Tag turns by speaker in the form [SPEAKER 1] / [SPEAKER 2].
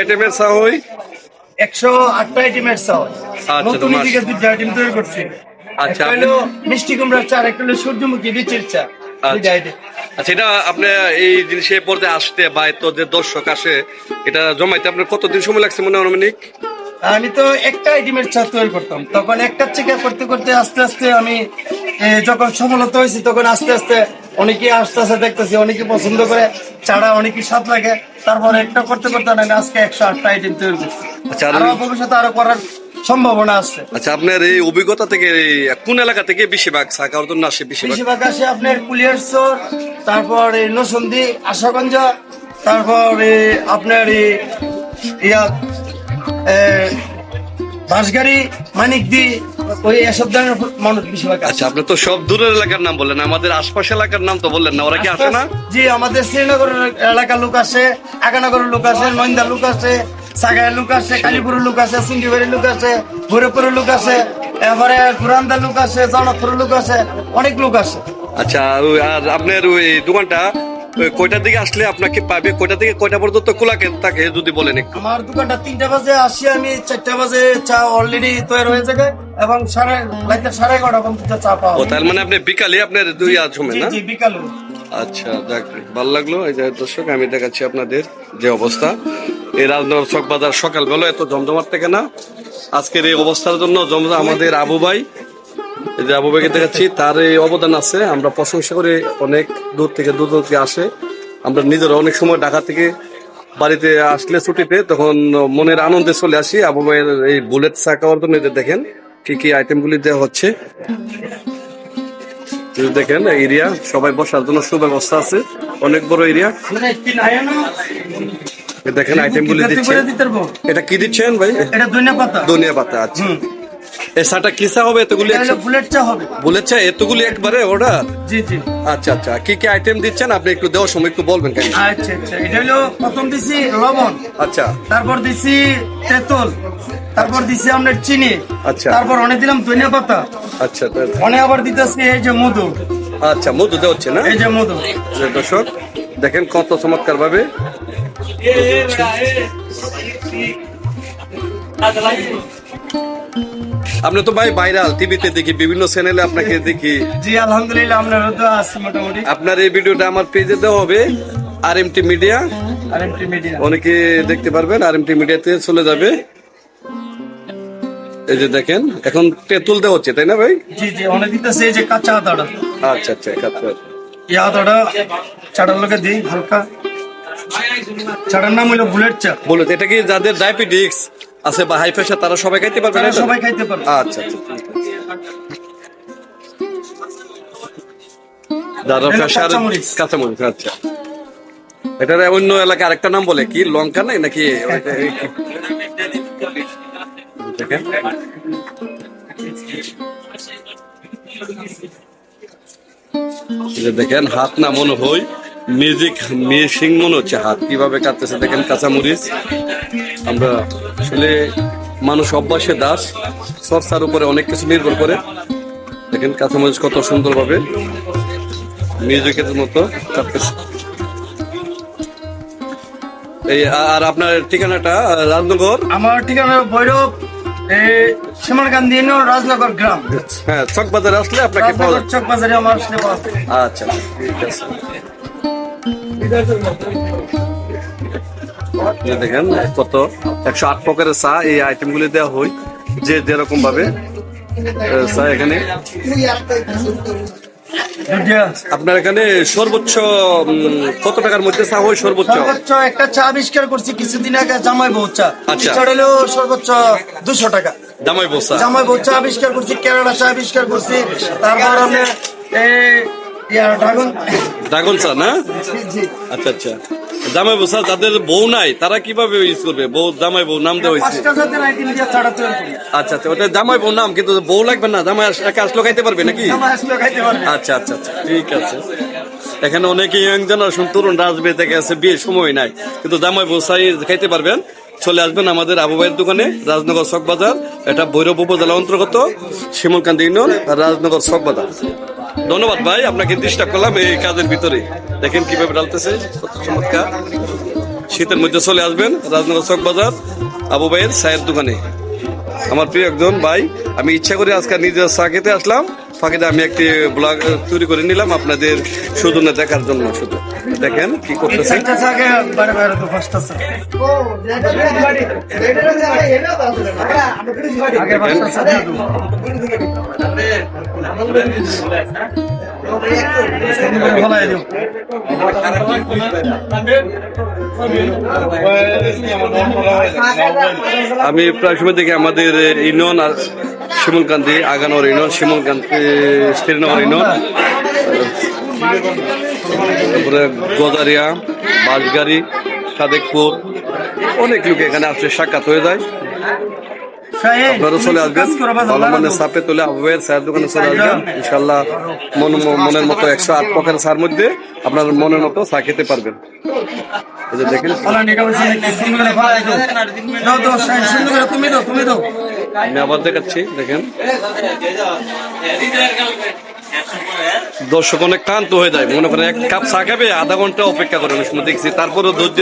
[SPEAKER 1] আইটেমের চা হই
[SPEAKER 2] 108টা আইটেমের চা হয়।
[SPEAKER 1] আচ্ছা,
[SPEAKER 2] নতুন
[SPEAKER 1] তো
[SPEAKER 2] দিকে দুইটা আইটেম তৈরি করছি।
[SPEAKER 1] আচ্ছা,
[SPEAKER 2] একটা হলো মিষ্টি কুমড়ার চা, আর একটা হলো সূর্যমুখী বীজের চা। দুইটা আইটেম।
[SPEAKER 1] আচ্ছা, এটা আপনি এই জিনিসে পর্যায়ে আসতে বা এত যে দর্শক আসে এটা জমাইতে আপনার কতদিন সময় লাগছে মনে হয় আনুমানিক?
[SPEAKER 2] আমি তো একটা আইটেমের চা তৈরি করতাম, তখন একটা থেকে করতে করতে আস্তে আস্তে আমি যখন সফলতা হয়েছি তখন আস্তে আস্তে অনেকে আস্তে আস্তে দেখতেছি, অনেকে পছন্দ করে চাটা, অনেকে স্বাদ লাগে। তারপর একটা করতে করতে আমি আজকে 108টা আইটেম তৈরি করছি।
[SPEAKER 1] আচ্ছা,
[SPEAKER 2] আরো ভবিষ্যতে আরো করার সম্ভাবনা আছে।
[SPEAKER 1] আচ্ছা, আপনার এই অভিজ্ঞতা থেকে কোন এলাকা থেকে বেশিরভাগ চা খাওয়ার জন্য আসে?
[SPEAKER 2] বেশিরভাগ আসে আপনার কুলিয়ারচর, তারপর নরসিংদী, আশাগঞ্জ, তারপর আপনার বাঁশগাড়ি, মানিকদি, ওই এসব ধরনের মানুষ বেশিরভাগ আসে।
[SPEAKER 1] আচ্ছা, আপনি তো সব দূরের এলাকার নাম বললেন, আমাদের আশপাশ এলাকার নাম তো বললেন না, ওরা কি আসে না?
[SPEAKER 2] জি, আমাদের শ্রীনগরের এলাকার লোক আসে, আগানগরের লোক আসে, নন্দা লোক আসে, সাগায়ের লোক আসে, কালীপুরের লোক আসে, সিঙ্গিবাড়ির লোক আসে, ভৈরবপুরের লোক আসে, এবারে গুরান্দার লোক আসে, জনকপুরের লোক আসে, অনেক লোক আসে।
[SPEAKER 1] আচ্ছা, আর আপনার ওই দোকানটা কয়টার দিকে আসলে আপনাকে পাবে? কয়টা থেকে কয়টা পর্যন্ত খোলা থাকে যদি বলেন একটু।
[SPEAKER 2] আমার দোকানটা 3টা বাজে আসি, আমি 4টা বাজে চা অলরেডি তৈরি হয়ে যাবে, এবং রাতে 11:30 পর্যন্ত চা পাওয়া
[SPEAKER 1] ও, তার মানে আপনি বিকালে আপনার দুই সময় না?
[SPEAKER 2] জি, বিকালে।
[SPEAKER 1] আচ্ছা, যাক, ভালো লাগলো। এই যে দর্শক, আমি দেখাচ্ছি আপনাদের যে অবস্থা এই রাজনগর চক বাজার সকালবেলা এত জমজমাট থেকে না, আজকের এই অবস্থার জন্য আমাদের আবু ভাই, এই যে আবু ভাইকে দেখাচ্ছি, তার এই অবদান আছে। আমরা প্রশংসা করে অনেক দূর থেকে আসে। আমরা নিজেরা অনেক সময় ঢাকা থেকে বাড়িতে আসলে ছুটিতে তখন মনের আনন্দে চলে আসি আবু ভাইয়ের এই বুলেট চা খাওয়ার জন্য। এই যে দেখেন কি কি আইটেম গুলি দেওয়া হচ্ছে, দেখেন এরিয়া, সবাই বসার জন্য সুব্যবস্থা আছে, অনেক বড় এরিয়া। দেখেন আইটেম গুলি দিচ্ছে। এটা কি দিচ্ছেন ভাই?
[SPEAKER 2] এটা ধনিয়া পাতা।
[SPEAKER 1] ধনিয়া পাতা, আচ্ছা। এই চাটা কি চা হবে? এতগুলি
[SPEAKER 2] বুলেট চা হবে।
[SPEAKER 1] বুলেট চা এতগুলি একবারে অর্ডার?
[SPEAKER 2] জি জি।
[SPEAKER 1] আচ্ছা আচ্ছা, কি কি আইটেম দিচ্ছেন আপনি একটু দেওয়ার সময় একটু বলবেন কেন?
[SPEAKER 2] আচ্ছা আচ্ছা, এটা হলো প্রথম দিছি লবণ,
[SPEAKER 1] আচ্ছা,
[SPEAKER 2] তারপর দিছি তেঁতুল, তারপর দিছি আপনার চিনি,
[SPEAKER 1] আচ্ছা,
[SPEAKER 2] তারপর অনেক দিলাম ধনিয়া পাতা,
[SPEAKER 1] আচ্ছা,
[SPEAKER 2] অনেক আবার দিতেছি এই যে মধু।
[SPEAKER 1] আচ্ছা, মধু দেওয়া হচ্ছে না?
[SPEAKER 2] এই যে মধু।
[SPEAKER 1] দর্শক দেখেন কত চমৎকার ভাবে। আপনি তো ভাই ভাইরাল, টিভিতে দেখি, বিভিন্ন চ্যানেলে আপনাকে দেখি।
[SPEAKER 2] জি, আলহামদুলিল্লাহ, আপনার তো আছে মোটামুটি।
[SPEAKER 1] আপনার এই ভিডিওটা আমার পেজে দেওয়া হবে, আরএমটি মিডিয়া,
[SPEAKER 2] আরএমটি মিডিয়া,
[SPEAKER 1] অনেকে দেখতে পারবেন, আরএমটি মিডিয়াতে চলে যাবে। এই যে দেখেন এখন তেঁতুল দেওয়া হচ্ছে, তাই না ভাই?
[SPEAKER 2] জি জি, অনেক দিতেছে এই যে কাঁচা আদাটা।
[SPEAKER 1] আচ্ছা আচ্ছা,
[SPEAKER 2] এই আদাটা চাটার লোকে দিই হালকা। চাটার নাম হলো বুলেট চা।
[SPEAKER 1] বলুন, এটা কি যাদের ডায়াবেটিস আছে বা হাই প্রেশার তারা সবাই খাইতে পারবে?
[SPEAKER 2] তারা সবাই খাইতে পারবে।
[SPEAKER 1] আচ্ছা আচ্ছা, যারা প্রেশার, কাঁচামরিচ, আচ্ছা। এটার অন্য এলাকায় আরেকটা নাম বলে কি, লঙ্কা নাই নাকি? দেখেন দেখেন হাত না মনে হয় মিউজিক মিশিং মনে হচ্ছে, হাত কিভাবে কাটতেছে দেখেন। কাঁচামরিচ, আমরা আসলে মানুষ অভ্যাসে দাস, চর্চার উপরে অনেক কিছু নির্ভর করে। দেখেন কাঁচামরিচ কত সুন্দর ভাবে মিউজিকের মতো কাটতেছে। এই আর আপনার ঠিকানাটা? রাজনগর।
[SPEAKER 2] আমার ঠিকানা ভৈরব, শ্যামল গান্ধী রাজনগর গ্রাম।
[SPEAKER 1] হ্যাঁ, চক বাজারে আসলে আপনাকে পাওয়া যাবে।
[SPEAKER 2] চক বাজারে আমার আসলে পাওয়া যাবে।
[SPEAKER 1] আচ্ছা, ঠিক আছে। দেখেন কত 108 প্রকারের চা, এই আইটেম গুলি দেওয়া হয় যে যেরকম ভাবে চা এখানে। আপনার এখানে সর্বোচ্চ কত টাকার মধ্যে চা হয়? সর্বোচ্চ
[SPEAKER 2] একটা চা আবিষ্কার করছি কিছুদিন আগে, জামাই বউ চা।
[SPEAKER 1] আচ্ছা,
[SPEAKER 2] হলো সর্বোচ্চ 200 টাকা।
[SPEAKER 1] জামাই বউ
[SPEAKER 2] চা আবিষ্কার করছি, কেরালা চা আবিষ্কার করছি, তারপর আমরা
[SPEAKER 1] ড্রাগন চা না? আচ্ছা আচ্ছা, জামাই বউ চা যাদের বউ নাই তারা কিভাবে ইউজ করবে? বউ, জামাই বউ নাম দেওয়া হয়েছে। আচ্ছা আচ্ছা, ওটা জামাই বউ নাম, কিন্তু বউ লাগবে না, জামাই আসলো খাইতে পারবে নাকি? আচ্ছা আচ্ছা আচ্ছা, ঠিক আছে। এখানে অনেকে ইয়াং জেনারেশন তরুণরা আসবে, দেখে আছে বিয়ে সময় নাই, কিন্তু জামাই বউ চাই খাইতে পারবেন। চলে আসবেন আমাদের আবু ভাইয়ের দোকানে, রাজনগর চক বাজার। এটা ভৈরব উপজেলা অন্তর্গত, শিমুলকান্দি ইউনিয়ন, রাজনগর চক বাজার। ধন্যবাদ ভাই, আপনাকে ডিস্টার্ব করলাম এই কাজের ভিতরে। দেখেন কিভাবে ডালতেছে, কত চমৎকার। শীতের মধ্যে চলে আসবেন রাজনগর চক বাজার আবু ভাইয়ের চায়ের দোকানে। আমার প্রিয় একজন ভাই, আমি ইচ্ছা করে আজকে নিজের চা খেতে আসলাম, ফাঁকে আমি একটি ব্লগ তৈরি করে নিলাম আপনাদের সুজনে দেখার জন্য। শুধু দেখেন কি করতেছে। আমি প্রায় সময় দেখি আমাদের ইউনিয়ন আর শিমুলকান্দি, আগানোর ইউনিয়ন, শিমুলকান্দি, শ্রীনগর ইউনিয়ন, তারপরে গজারিয়া, বাঁশগাড়ি, সাদেকপুর, অনেক লোক এখানে আসলে সাক্ষাৎ হয়ে যায়। আপনারা চলে আসবেন, ভালো মানের চাপে তুলে আবু ভাইয়ের চায়ের দোকানে চলে আসবেন। ইনশাল্লাহ মনের মতো 108 প্রকারের চার মধ্যে আপনার মনের মতো চা খেতে পারবেন। এই যে দেখেন, আমি আবার দেখাচ্ছি, দেখেন দর্শক অনেক ক্লান্ত হয়ে যায়, মনে করেন এক কাপ চা খাবে আধা ঘন্টা অপেক্ষা করে, অনেক সময় দেখছি। তারপরে ধৈর্য